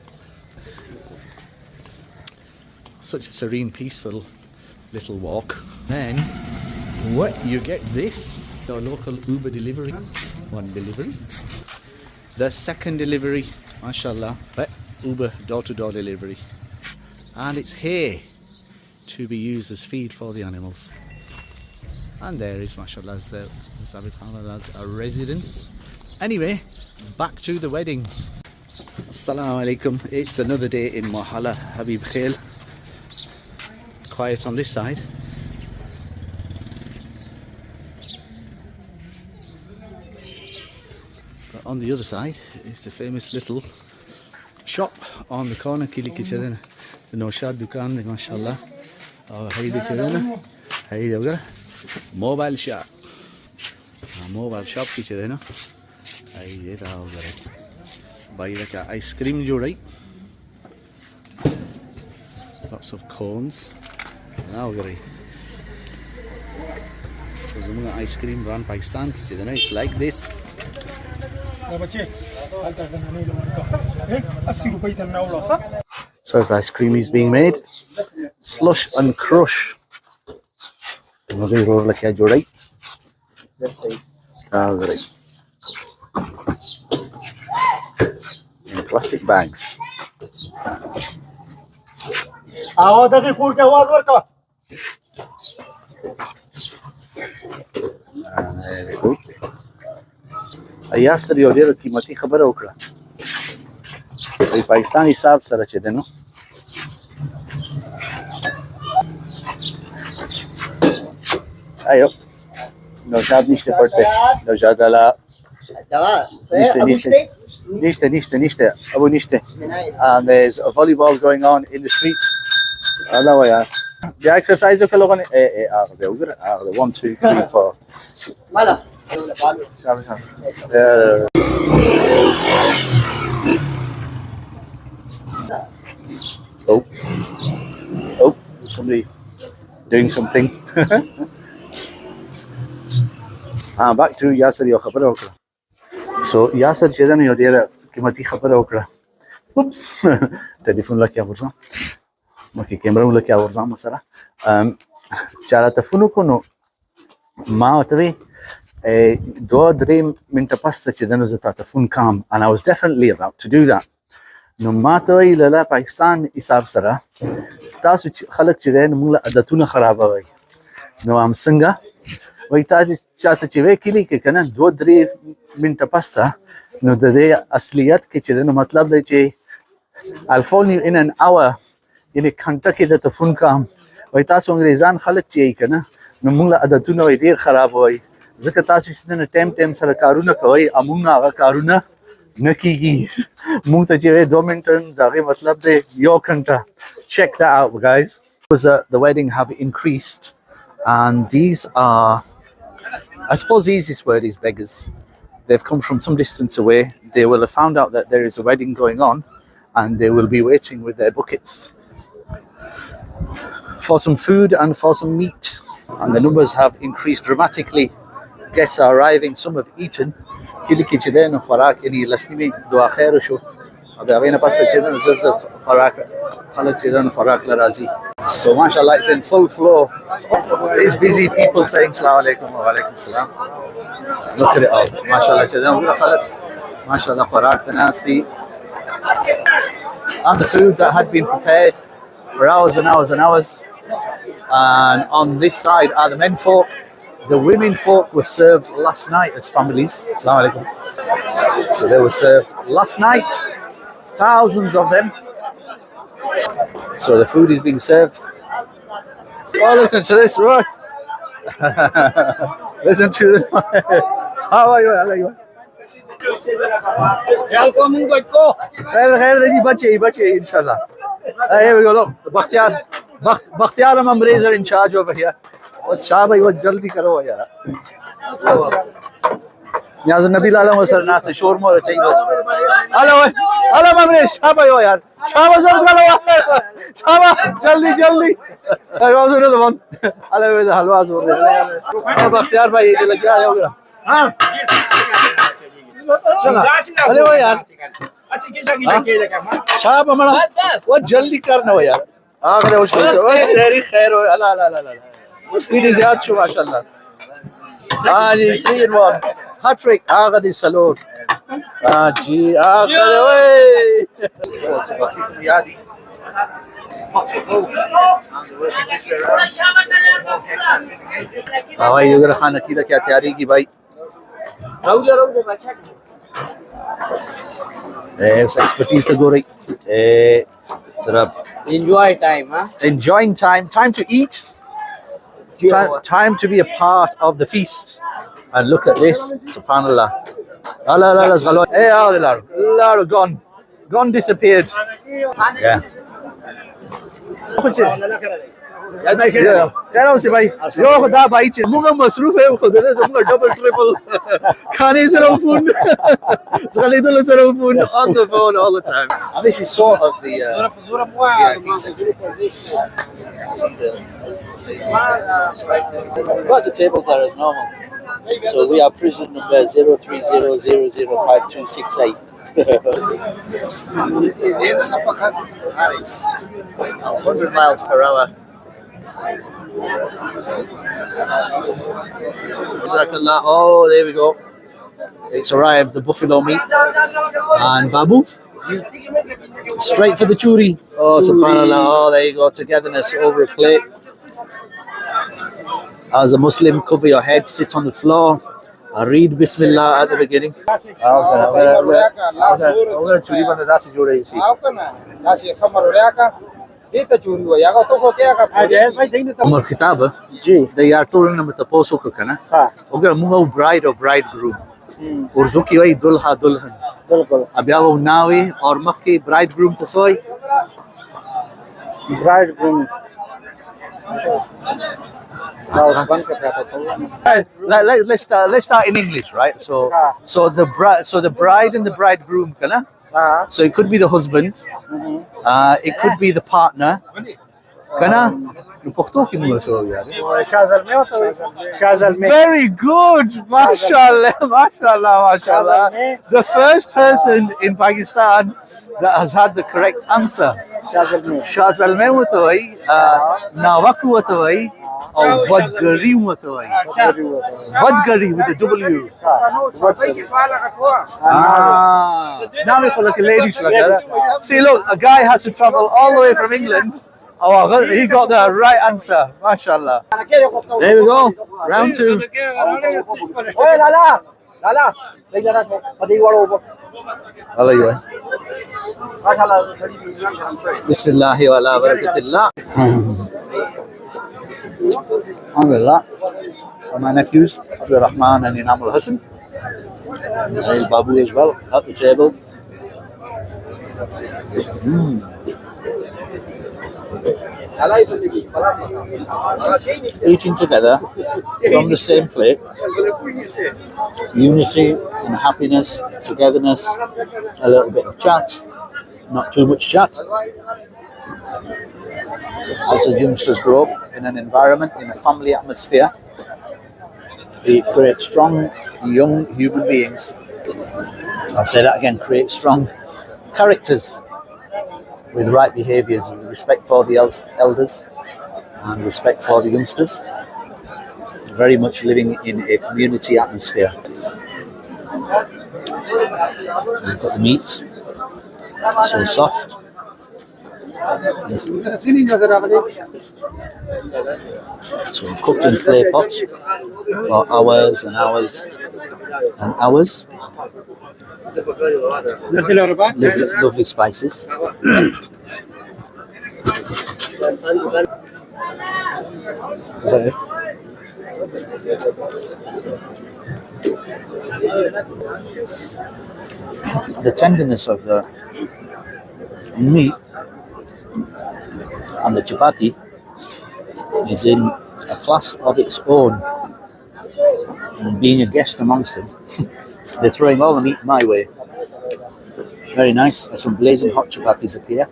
Such a serene, peaceful little walk. Then what you get this, the local Uber delivery, one delivery. The second delivery, mashallah, Uber door-to-door delivery. And it's hay to be used as feed for the animals. And there is, mashallah, as a residence. Anyway, back to the wedding. Assalamu alaikum. It's another day in Mallah, Habib Khail. Quiet on this side. But on the other side is the famous little shop on the corner. Kili kichadena, the Noshad Dukan, mashallah. Oh, hey, kichadena. Hey, there mobile shop. Mobile shop kichadena. Hey, there there. Buy like a ice cream jodi. Lots of cones. Now we're so some ice cream brand Pakistan kichadena. It's like this. So as ice cream is being made, slush and crush. In plastic bags. Very good. Ayasar yo ډېره قیمتي خبره وکړه. په پاکستان حساب سره چې ده نو ايوه نوشاد نشته پټه نوشاد الا نشته ابو نشته. And there's a volleyball going on in the streets. الله ويا the exercise وکړه هغه وګوره 1 2 3 4 Mallah. Oh, somebody doing something. Back to Yasser yo khabara okra. So Yasser چې نه یو ډیره قیمتي خبره وکړه. Oops. ټلیفون لکه ورځم. مکه کیمرا لکه ورځم سره. چاره تفونو کو نو ما ته 2-3 minute past چې دنو زه تفون کام and I was definitely about to do that. نو ما ته لاله پاکستان حساب سره تاسو خلک چې دین موږ عادتونه خرابوي. نو ام څنګه وای تاسو چاته چې وکیلی کې کنه 2-3 منټه پسته نو د دې اصلیت کې چې دنو مطلب دی چې I'll phone you in an hour یعنی घंटा کې د تفون کام وای تاسو انګریزان خلک چې کنه نو موږ عادتونه ډیر خراب وای ځکه تاسو چې نه ټیم سره کارونه کوي امون هغه کارونه نه کیږي موږ ته چې 2 منټه دا مطلب دی یو घंटा. Check that out guys. The wedding have increased and these are, I suppose the easiest word is beggars. They've come from some distance away. They will have found out that there is a wedding going on and they will be waiting with their buckets for some food and for some meat. And the numbers have increased dramatically. Guests are arriving, some have eaten. Kili kichide no khorak yani lasnimi dua khair sho. Ab agena pas chidana zar khorak khala chidana khorak la razi. So mashallah it's in full flow. It's busy people saying assalamu alaikum wa alaikum salam. Look at it all. Mashallah chidana khalak. Mashallah khorak nasty. And the food that had been prepared for hours and hours and hours. And on this side are the men folk. The women folk were served last night as families. Assalamu alaikum. So they were served last night. Thousands of them. So the food is being served. Oh, listen to this, right? Listen to this. How are you? How are you? خير जी बचे इंशाल्लाह. Here we go. Look, Bakhtiar Mamrez are in charge over here. और शाह भाई वो जल्दी करो यार. यहाँ से नबी लाला सर ना से शोर मोर चाहिए बस. हेलो Mamrez, शाह भाई हो यार. शाह सर चलो. शाह जल्दी. I was another one. Hello इधर हलवा जोर दे. Bakhtiar भाई इधर लग गया होगा. हाँ. चलो. अरे वो यार. शाह हमारा वो जल्दी करना हो यार. आखिर वो तेरी खैर हो. अल्लाह. स्पीड is याद शो माशाल्लाह. हाँ जी 3 in 1 hat trick. आखिर दी सलोट. हाँ जी आखिर वो. हाँ भाई अगर खाना की क्या तैयारी की भाई. Expertise to go right. Enjoy time, huh? Enjoying time to eat, time to be a part of the feast. And look at this, subhanallah. Allah, gone, disappeared. Yeah. खैर से भाई यो खुदा भाई चे मुंगा मसरूफ है खुदा से मुंगा डबल ट्रिपल खाने से फोन सगले तो phone on the phone all the time. And this is sort of the VIP section. But the tables are as normal. So we are prison number 0300052268. 100 miles per hour. Oh, there we go. It's arrived, the buffalo meat and babu. Straight for the churi. Oh, subhanallah. Oh, there you go. Togetherness over a plate. As a Muslim, cover your head, sit on the floor. Read Bismillah at the beginning. Umar Khitaba, they are told them to post Okana. Okay, Mungo bride or bridegroom. Urdu ki way dulha dulhan. Abyawo nawi or Makki bridegroom to soy. Bridegroom. Let's start in English, right? So the bride and the bridegroom, kana? So it could be the husband, it could be the partner, kana? Very good, mashallah. The first person in Pakistan that has had the correct answer. Shazalme watawai, Nawaku watawai, or Vadgari watawai. Vadgari with a W. Now we call like a ladies like that. See, look, a guy has to travel all the way from England. Oh, he got the right answer. MashaAllah. There we go. Round 2. Bismillahi wa ala barakatillah. Alhamdulillah. My nephews, Abdul Rahman and Inamul Hassan. And Babu as well at the table. Eating together from the same plate, unity and happiness, togetherness, a little bit of chat, not too much chat. As the youngsters grow up in an environment, in a family atmosphere, it creates strong young human beings. I'll say that again, create strong characters with right behaviours, with respect for the elders and respect for the youngsters. Very much living in a community atmosphere. So we've got the meat, so soft. So cooked in clay pots for hours and hours and hours. Lovely spices. The tenderness of the meat and the chapati is in a class of its own. And being a guest amongst them, they're throwing all the meat my way. Very nice. There's some blazing hot chapatis up here.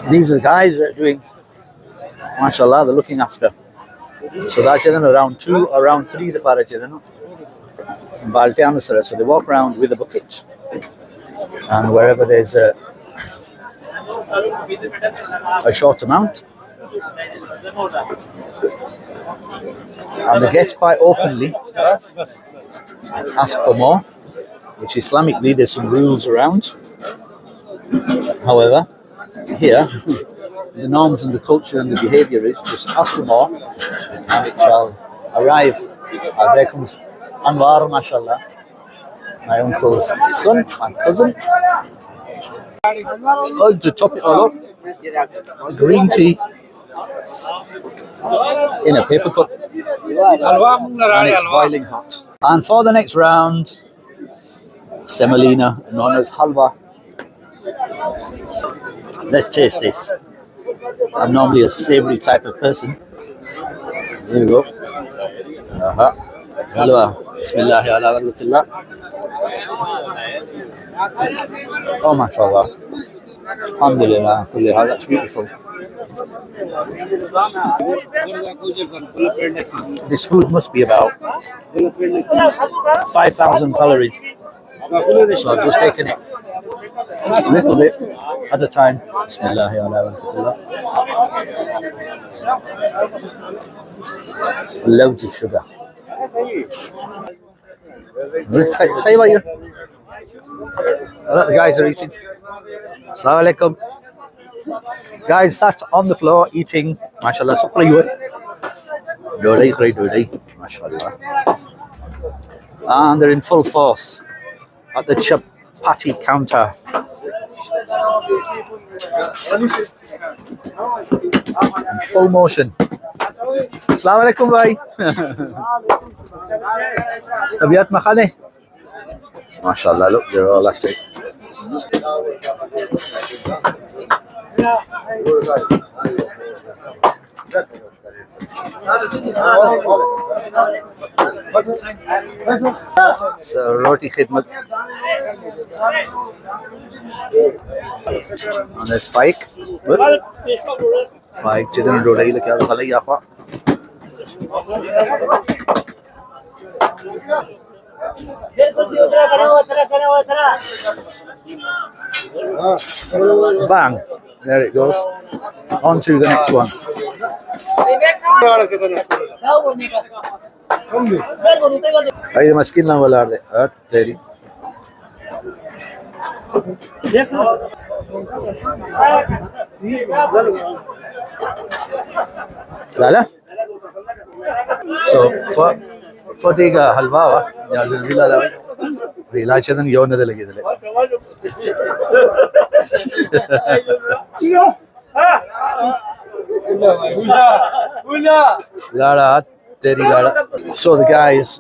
These are the guys that are doing, mashallah, they're looking after. So that's around 2 or around 3 the parach. So they walk around with a bucket, and wherever there's a short amount, and the guests quite openly ask for more, which Islamically there's some rules around. However, here the norms and the culture and the behaviour is just ask for more and it shall arrive. As there comes Anwar, mashallah, my uncle's son, my cousin. Oh, to top it all up, green tea in a paper cup, and it's boiling hot. And for the next round, semolina, known as halwa. Let's taste this. I'm normally a savoury type of person. Here we go. Halwa. Bismillah ala barakatillah. Oh, mashallah. Alhamdulillah. That's beautiful. This food must be about 5,000 calories. So I've just taken it a little bit at a time. Bismillah ala barakatillah. Loads of sugar. How about you? A lot of the guys are eating. Assalamu alaikum. Guys sat on the floor eating. MashaAllah. Dodai, MashaAllah. And they're in full force at the chapati counter. In full motion. Assalamu alaikum, bhai. Tabiyat makhane. MashaAllah, look, they're all at it. So, roti khidmat. And there's Spike. Spike, chidran rodai le kya khalai yafa. Bang! There it goes. On to the next one. Ay, maskin lang wala de. At teri. Lala. So, for the halwa, there's a villa level. Villa chadan yon de lagi dale. Lala, teri lala. So the guys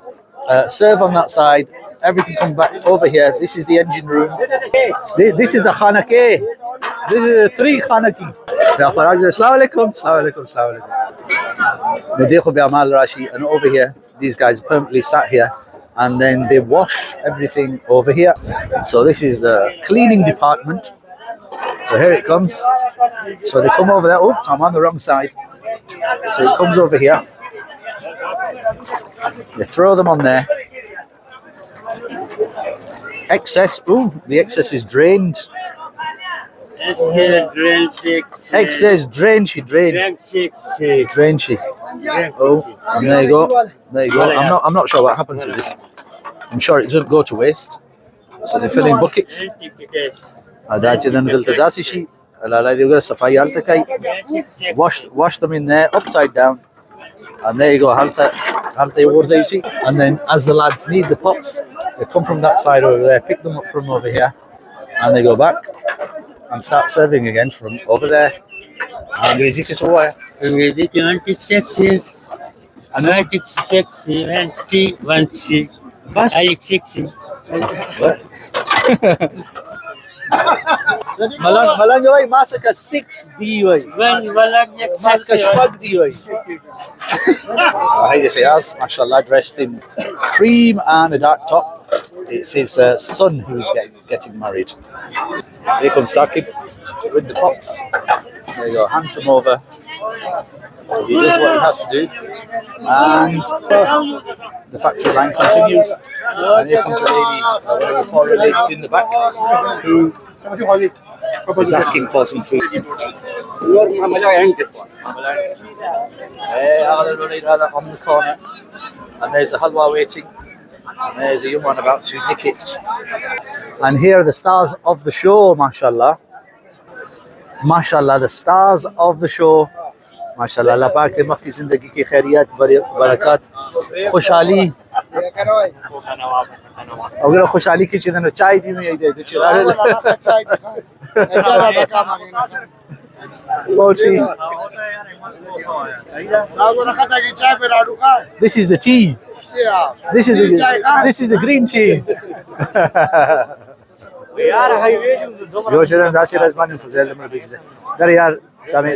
serve on that side. Everything comes back over here. This is the engine room. This is the khanake. This is the 3 khanaki. Assalamu alaikum. And over here, these guys permanently sat here, and then they wash everything over here. So this is the cleaning department. So here it comes. So they come over there. Oops, I'm on the wrong side. So it comes over here. They throw them on there. Excess. Ooh, the excess is drained. Excess drain. Oh, and there you go. I'm not sure what happens with this. I'm sure it doesn't go to waste. So they fill in buckets. Wash them in there upside down. And there you go. And then as the lads need the pots, they come from that side over there, pick them up from over here, and they go back and start serving again from over there. 96, 70, 16. بس عليك 60. ملان جو ماسك 6 دي وي ولا ماسك شفق دي وي هيدي خياس ما شاء الله dressed in cream and a dark top. It's his son who's getting married. Here comes Sakib with the pots. There you go, hands them over. He does what he has to do, and the factory line continues. And here comes a lady, one of the poorer ladies in the back, who is asking for some food. On the corner, and there's a halwa waiting, and there's a young one about to nick it. And here are the stars of the show, mashallah. Mashallah, the stars of the show. माशाल्लाह अल्लाह पाक के मख की जिंदगी की खैरियत बरकत खुशहाली अगर खुशहाली की चीज़ ना चाय दी में दे चला चाय This is the tea. This is the green tea. Yo चलन दासी रज़मान फुज़ैल में बिज़ दर यार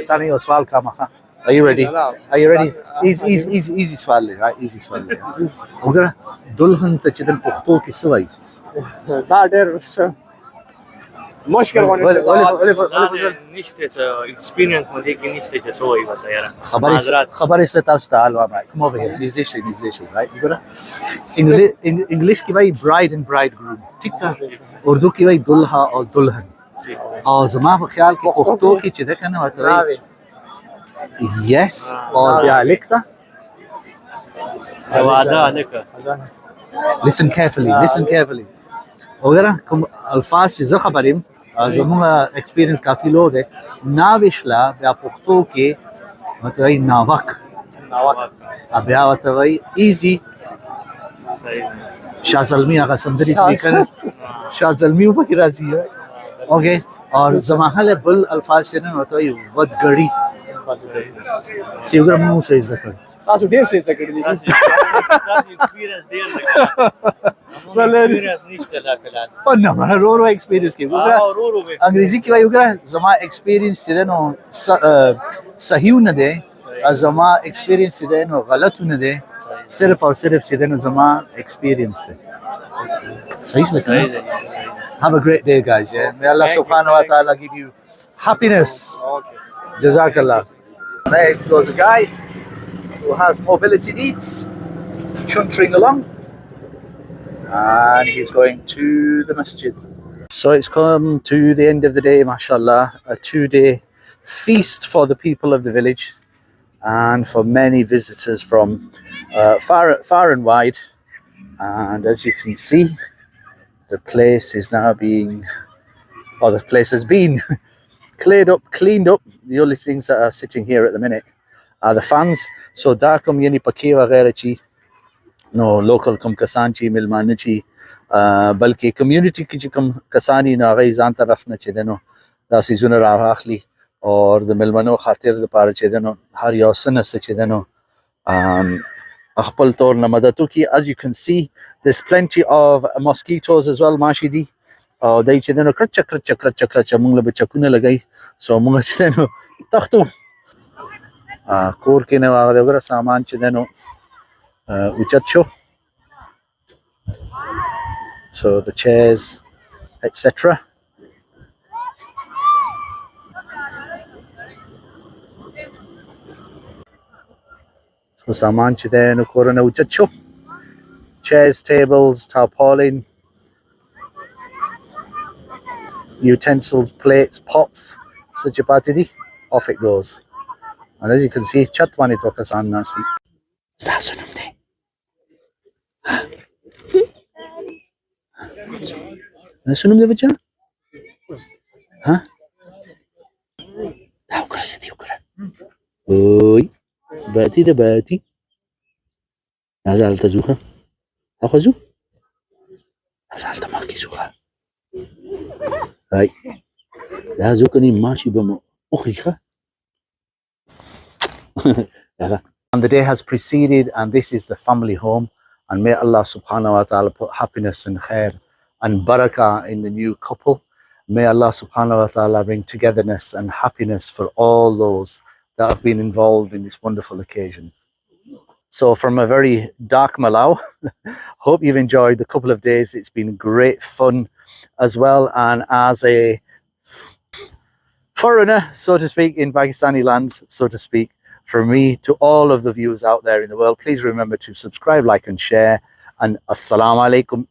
ताने सवाल का मखा. Are you ready? Are you ready? Easy सवाल ले, right? Easy सवाल ले. अगर दुल्हन तचिदन पुख्तो किस वही? That مشكلة وانا نشته experience مودي کې نشته چې سوې وته یاره خبر است تاسو ته حال وامه come over here نږدې شي right وګوره انګلیش کې وای bride and bridegroom ٹھیک ده اردو کې وای دلها او دلهن او زما په خیال کې پښتو کې چې ده کنه وته yes او بیا لیکتا واده الک listen carefully وګوره کوم الفاظ چې زه خبرم زموږ ایکسپیرینس کافی لو ده ناوښلا بیا پښتو کې متوي ناوک بیا وتوي ایزی شازلمی هغه سندري سپیکر شازلمی په کې راځي اوکے اور زماحله بل الفاظ نه وتوي ودګړی سی وګوره مو څه ذکر تاسو ډیر څه ذکر دي experience ډیر نشته لا فلان او نه رو ایکسپیرینس کې وګوره انګریزي کې وایي وګوره زما ایکسپیرینس چې نو صحیح نه ده زما ایکسپیرینس چې نو غلط نه ده صرف او صرف چې نو زما ایکسپیرینس ده صحیح لکه Have a great day guys yeah may Allah subhanahu wa ta'ala give you happiness jazakallah there goes a guy who has mobility needs chuntering along and he's going to the masjid. So it's come to the end of the day, mashallah, a 2-day feast for the people of the village and for many visitors from far and wide. And as you can see, the place is now being, or the place has been cleaned up. The only things that are sitting here at the minute are the fans. So da kum yani pakewa gaira chi no local kum kasanchi milmanachi balki community ki kum kasani na gai zan taraf na chedeno da sizuna rawakhli or the milmano khatir de par chedeno har yosana se chedeno akhpal tor na madatu ki. As you can see, there's plenty of mosquitoes as well mashidi dai chedeno kracha mungla bachakuna lagai so munga chedeno takhtu کور کې نه واغ دا وګوره سامان چې دنو اوچت شو so the chairs etc so سامان چې دنو کور نه اوچت شو chairs tables tarpaulin utensils plates pots such a party off it goes. And as you can see, chat wani to kasan nasti. Stasunum de. Stasunum de bacha? Huh? How ukra siti ukra. Oi. Bati de bati. Nazal tazuha. Akhazu. Nazal tamaki zuha. Hai. Lazukani mashi bamo. Ukhiha. يلا And the day has preceded, and this is the family home. And may Allah subhanahu wa ta'ala put happiness and khair and barakah in the new couple. May Allah subhanahu wa ta'ala bring togetherness and happiness for all those that have been involved in this wonderful occasion. So from a very dark Mallah, hope you've enjoyed the couple of days. It's been great fun as well. And as a foreigner, so to speak, in Pakistani lands, so to speak, from me to all of the viewers out there in the world, please remember to subscribe, like and share. And assalamu alaikum.